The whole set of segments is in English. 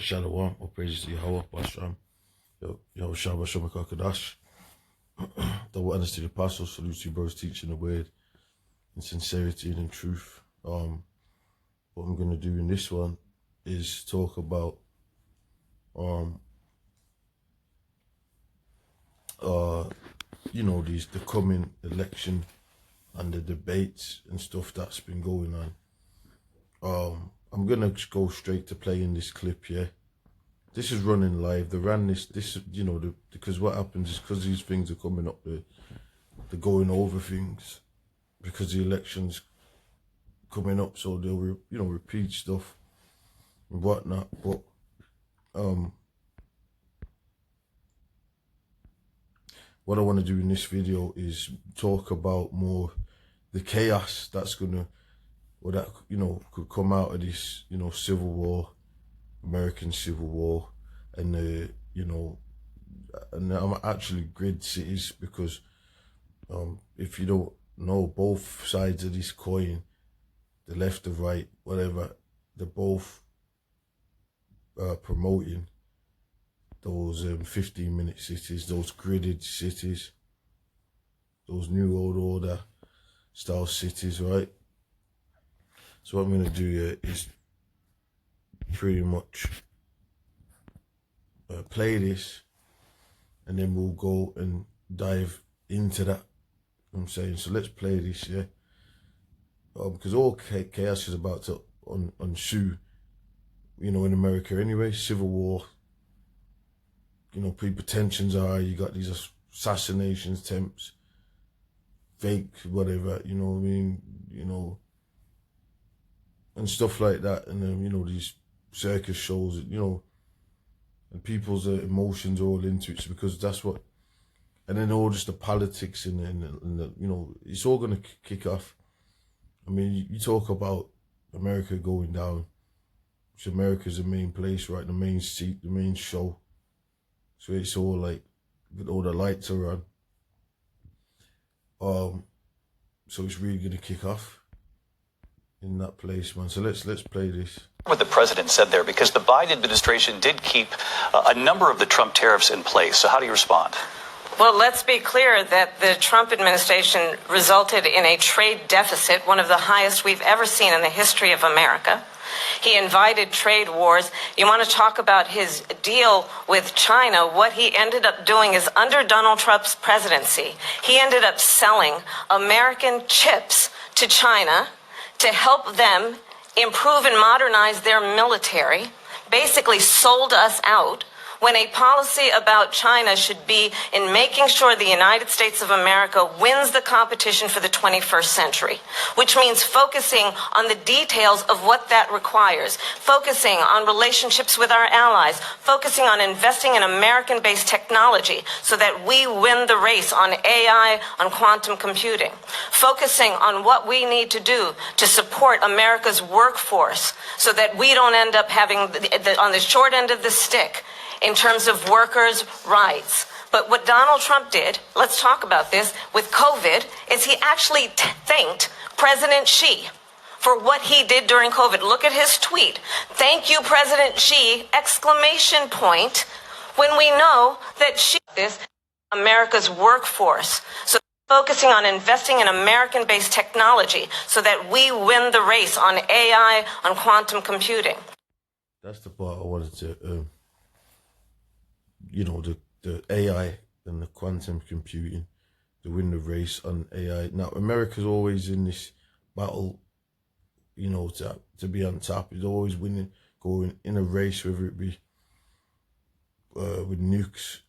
Shalom, all praises to Yahweh, Bashram, Yahweh Shabbat, Shomaka the witness to the apostles, salute to you brothers teaching the word in sincerity and in truth. What I'm going to do in this one is talk about the coming election and the debates and stuff that's been going on. I'm gonna go straight to playing this clip. Yeah, this is running live. They ran this because what happens is because these things are coming up, they're going over things because the election's coming up, so they'll repeat stuff and whatnot. But what I want to do in this video is talk about more the chaos that's gonna, or that could come out of this civil war, American Civil War, and and I'm actually grid cities because if you don't know, both sides of this coin, the left, the right, whatever, they're both promoting those 15-minute cities, those gridded cities, those new world order style cities, right? So what I'm going to do here is pretty much play this, and then we'll go and dive into that. You know what I'm saying, so let's play this, yeah. Because all chaos is about to ensue, in America anyway. Civil war. People tensions are. You got these assassinations, attempts, fake, whatever. You know what I mean? And stuff like that, and then these circus shows, and people's emotions are all into it, because that's what, and then all just the politics and the it's all gonna kick off. I mean, you talk about America going down, which America's the main place, right? The main seat, the main show. So it's all like, all the lights are on. So it's really gonna kick off in that place, man. So let's play this. What the president said there, because the Biden administration did keep a number of the Trump tariffs in place. So how do you respond? Well, let's be clear that the Trump administration resulted in a trade deficit, one of the highest we've ever seen in the history of America. He invited trade wars. You want to talk about his deal with China? What he ended up doing is, under Donald Trump's presidency, he ended up selling American chips to China to help them improve and modernize their military, basically sold us out, when a policy about China should be in making sure the United States of America wins the competition for the 21st century, which means focusing on the details of what that requires, focusing on relationships with our allies, focusing on investing in American-based technology so that we win the race on AI, on quantum computing, focusing on what we need to do to support America's workforce so that we don't end up having on the short end of the stick in terms of workers' rights. But what Donald Trump did, let's talk about this, with COVID, is he actually thanked President Xi for what he did during COVID. Look at his tweet. "Thank you, President Xi!" exclamation point, when we know that Xi is America's workforce. So focusing on investing in American-based technology so that we win the race on AI, on quantum computing. That's the part I wanted to the AI and the quantum computing, to win the race on AI. Now, America's always in this battle, to be on top. It's always winning, going in a race, whether it be with nukes,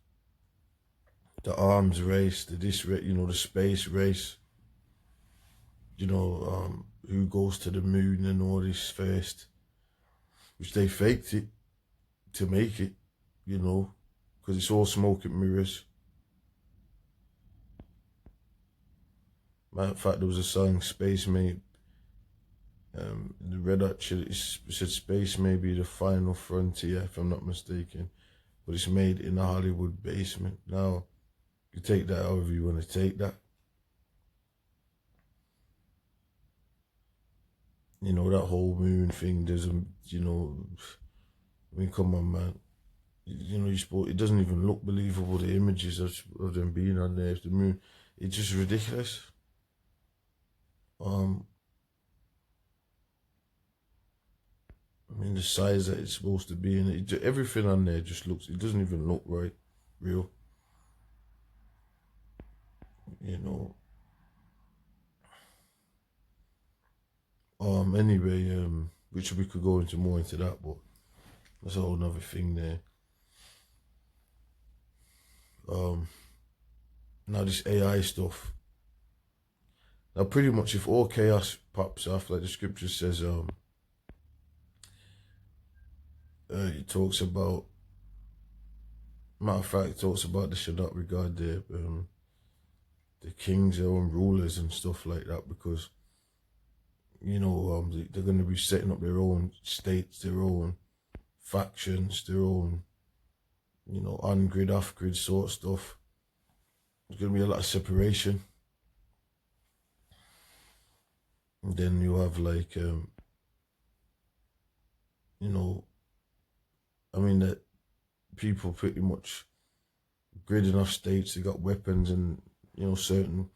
the arms race, the space race, who goes to the moon and all this first, which they faked it to make it, because it's all smoke and mirrors. Matter of fact, there was a song, Space May, the Red Hot Chili, it said space may be the final frontier, if I'm not mistaken, but it's made in a Hollywood basement. Now, you take that however you want to take that. That whole moon thing, there's I mean, come on, man. You know, it doesn't even look believable. The images of them being on there, the moon, it's just ridiculous. I mean, the size that it's supposed to be, and everything on there just looks. It doesn't even look right, real. You know. Anyway, which we could go into more into that, but that's a whole nother thing there. Now this AI stuff. Now pretty much if all chaos pops off, like the scripture says, it talks about, matter of fact, it talks about they should not regard the kings, their own rulers and stuff like that, because you know they're going to be setting up their own states, their own factions, their own, you know, on grid, off grid sort of stuff. There's going to be a lot of separation. And then you have like, you know, I mean that people pretty much gridding off states. They got weapons and, you know, certain,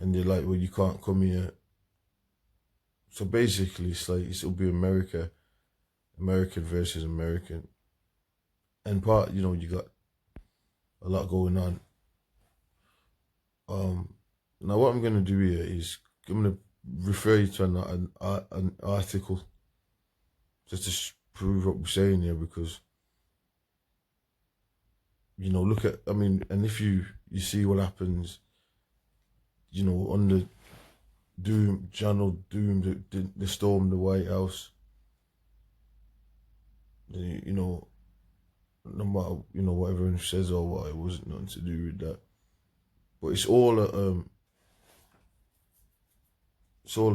and they're like, well, you can't come here. So basically, it's like it'll be American versus American, and part, you know, you got a lot going on. Now what I'm gonna do here is I'm gonna refer you to an article just to prove what we're saying here, because you know, look at, I mean, and if you see what happens, you know, under Donald Doom, the storm the White House. You know, no matter, you know, what everyone says or what, it wasn't nothing to do with that. But it's all a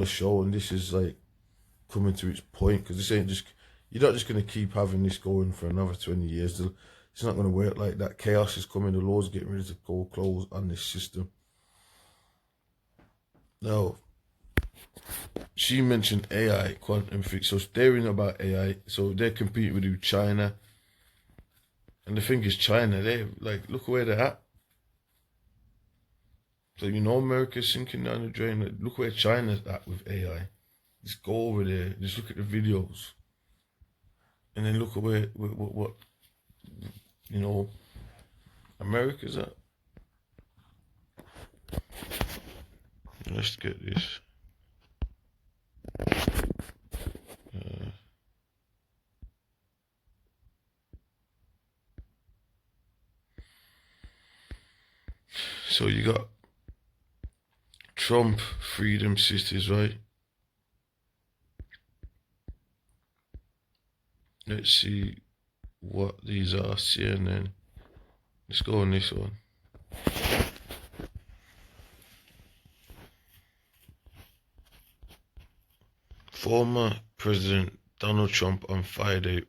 show, and this is like coming to its point, because this ain't just, you're not just gonna keep having this going for another 20 years. It's not gonna work like that. Chaos is coming. The law's getting ready to go close on this system. Now, she mentioned AI, quantum physics. So they're in about AI. So they're competing with China. And the thing is, China, they like, look where they're at. So, you know, America's sinking down the drain. Like, look where China's at with AI. Just go over there. Just look at the videos. And then look at what you know, America's at. Let's get this. So you got Trump freedom cities, right? Let's see what these are. CNN. Let's go on this one. Former President Donald Trump on Friday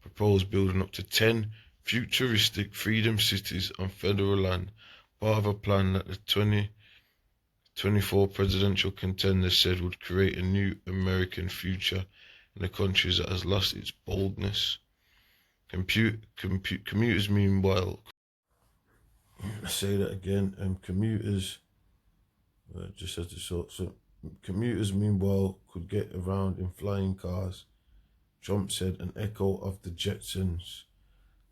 proposed building up to 10 futuristic freedom cities on federal land, part of a plan that the 2024 presidential contender said would create a new American future in a country that has lost its boldness. Commuters, meanwhile, I say that again, commuters, just as the sort, so commuters, meanwhile, could get around in flying cars. Trump said, an echo of the Jetsons,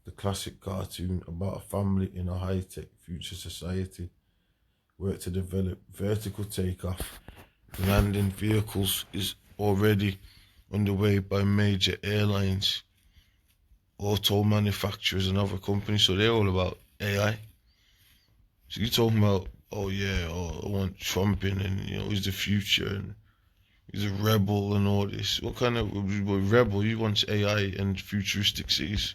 the classic cartoon about a family in a high-tech future society. Work to develop vertical takeoff landing vehicles is already underway by major airlines, auto manufacturers and other companies. So they're all about AI. So you're talking about, oh yeah, I want Trump in, and you know, he's the future and he's a rebel and all this. What kind of rebel? You want AI and futuristic cities?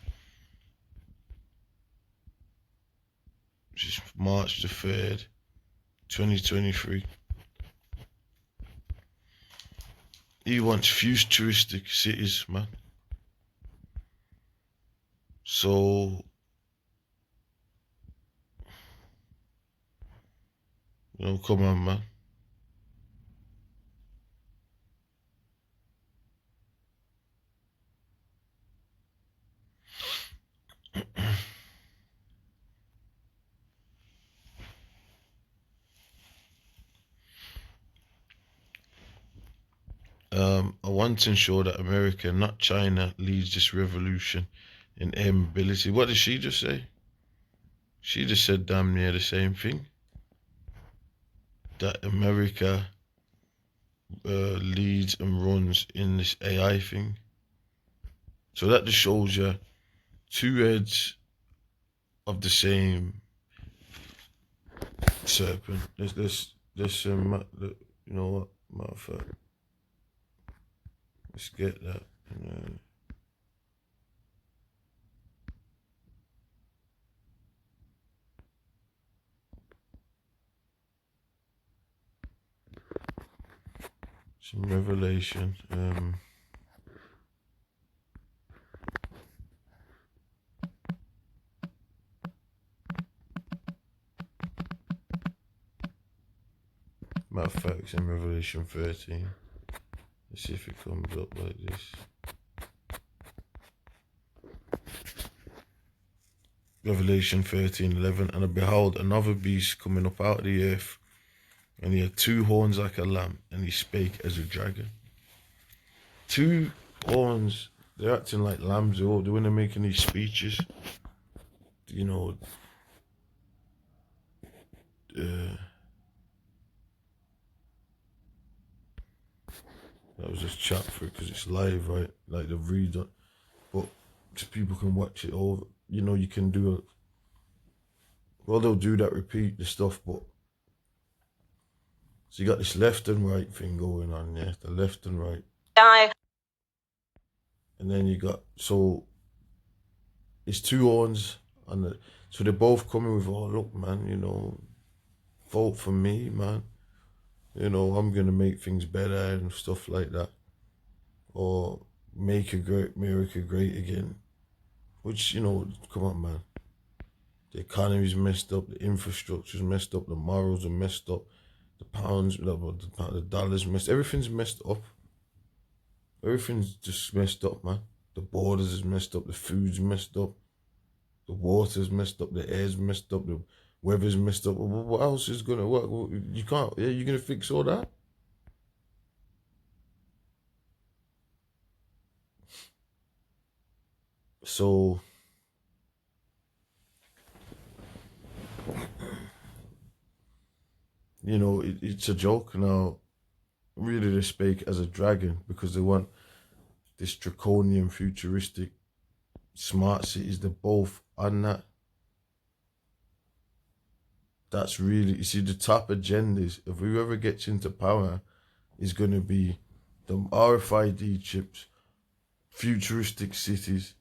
Which is March the 3rd, 2023. He wants futuristic cities, man. So, you know, come on, man. I want to ensure that America, not China, leads this revolution in air mobility. What did she just say? She just said damn near the same thing. That America leads and runs in this AI thing. So that just shows you two heads of the same serpent. There's some, you know what, matter of fact, let's get that. Some revelation. Matter of fact, it's in Revelation 13. Let's see if it comes up like this. Revelation 13:11. And behold, another beast coming up out of the earth, and he had two horns like a lamb, and he spake as a dragon. Two horns, they're acting like lambs. They're when they're making these speeches. You know, that was just chat for it because it's live, right? Like the read on, but just people can watch it over. You know, you can do it. Well, they'll do that, repeat the stuff, but so you got this left and right thing going on, yeah, the left and right. Die. And then you got, so it's two horns, and so they're both coming with, oh look, man, you know, vote for me, man. You know, I'm gonna make things better and stuff like that, or make a great America great again. Which, you know, come on, man. The economy's messed up, the infrastructure's messed up, the morals are messed up, the pounds, the dollars messed. Everything's messed up. Everything's just messed up, man. The borders is messed up, the food's messed up, the water's messed up, the air's messed up, the weather's messed up. What else is gonna work? You can't. Yeah, you're gonna fix all that. So, you know, it's a joke now. Really, they speak as a dragon because they want this draconian, futuristic, smart cities. They're both on that. That's really, you see, the top agendas, if whoever gets into power, is going to be the RFID chips, futuristic cities,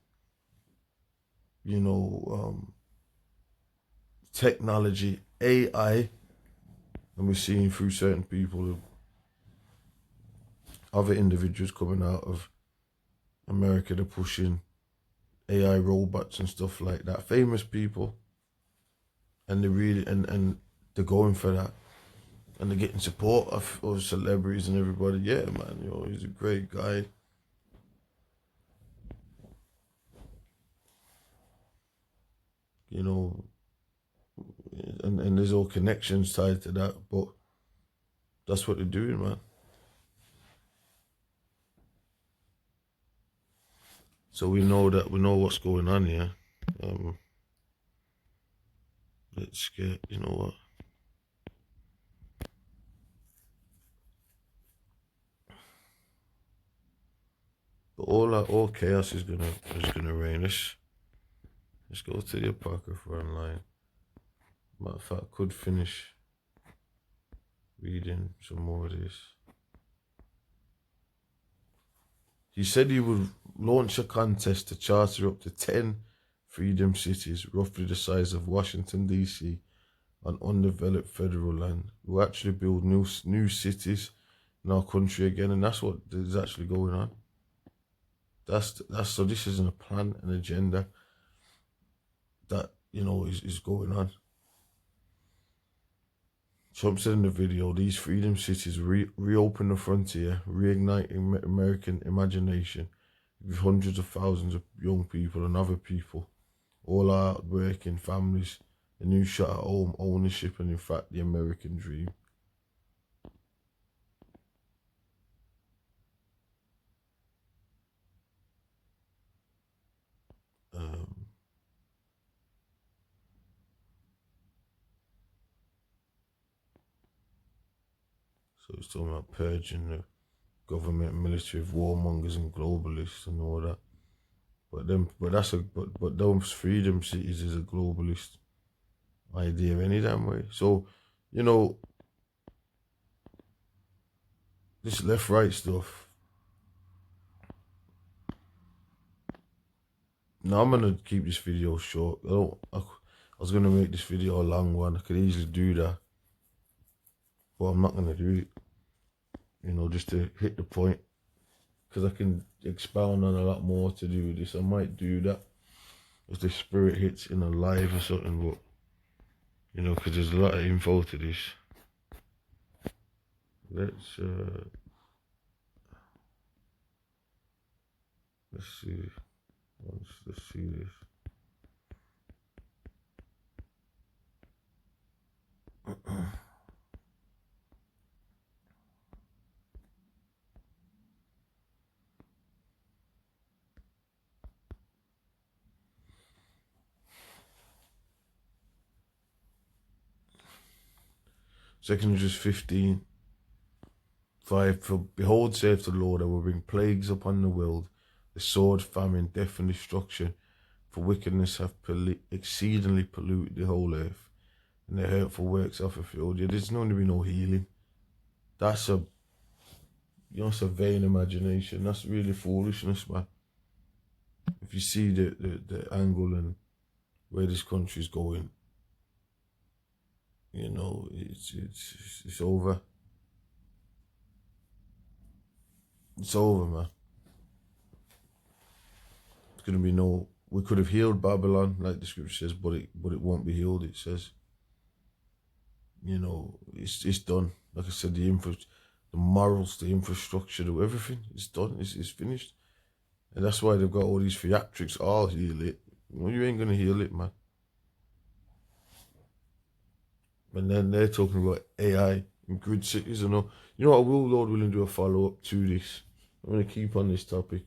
you know, technology, AI, and we're seeing through certain people, other individuals coming out of America, they're pushing AI robots and stuff like that, famous people, and they really, and they're going for that, and they're getting support of celebrities and everybody. Yeah, man, you know, he's a great guy. You know, and there's all connections tied to that, but that's what they're doing, man. So we know what's going on here. Let's get, you know what? But all chaos is gonna reign. Let's go to the Apocrypha online. Matter of fact, I could finish reading some more of this. He said he would launch a contest to charter up to 10 freedom cities, roughly the size of Washington, D.C., on undeveloped federal land. We'll actually build new cities in our country again, and that's what is actually going on. That's so this isn't a plan, an agenda that, you know, is going on. Trump said in the video, these freedom cities reopen the frontier, reigniting American imagination with hundreds of thousands of young people and other people, all out working families, a new shot at home ownership, and in fact the American dream. So it's talking about purging the government and military of warmongers and globalists and all that. But those freedom cities is a globalist idea any damn way. So, you know, this left right stuff. Now I'm gonna keep this video short. I was gonna make this video a long one. I could easily do that, but I'm not gonna do it. You know, just to hit the point, because I can expound on a lot more to do with this. I might do that if the spirit hits in a live or something, but you know, because there's a lot of info to this. Let's see. Let's see this. Second Judges 15:5. For behold, saith the Lord, I will bring plagues upon the world, the sword, famine, death, and destruction. For wickedness hath exceedingly polluted the whole earth, and their hurtful works are fulfilled. Yeah, there's not going to be no healing. That's it's a vain imagination. That's really foolishness, man. If you see the angle and where this country's going, you know, it's over. It's over, man. It's gonna be no. We could have healed Babylon, like the scripture says, but it won't be healed. It says, you know, it's done. Like I said, the morals, the infrastructure, everything, it's done. It's finished, and that's why they've got all these theatrics. I'll heal it. No, you ain't gonna heal it, man. And then they're talking about AI and grid cities and all. You know what? I will, Lord willing, do a follow-up to this. I'm going to keep on this topic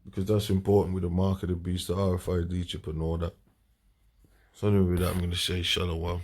because that's important with the mark of the beast, the RFID chip and all that. So anyway, with that, I'm going to say shalom.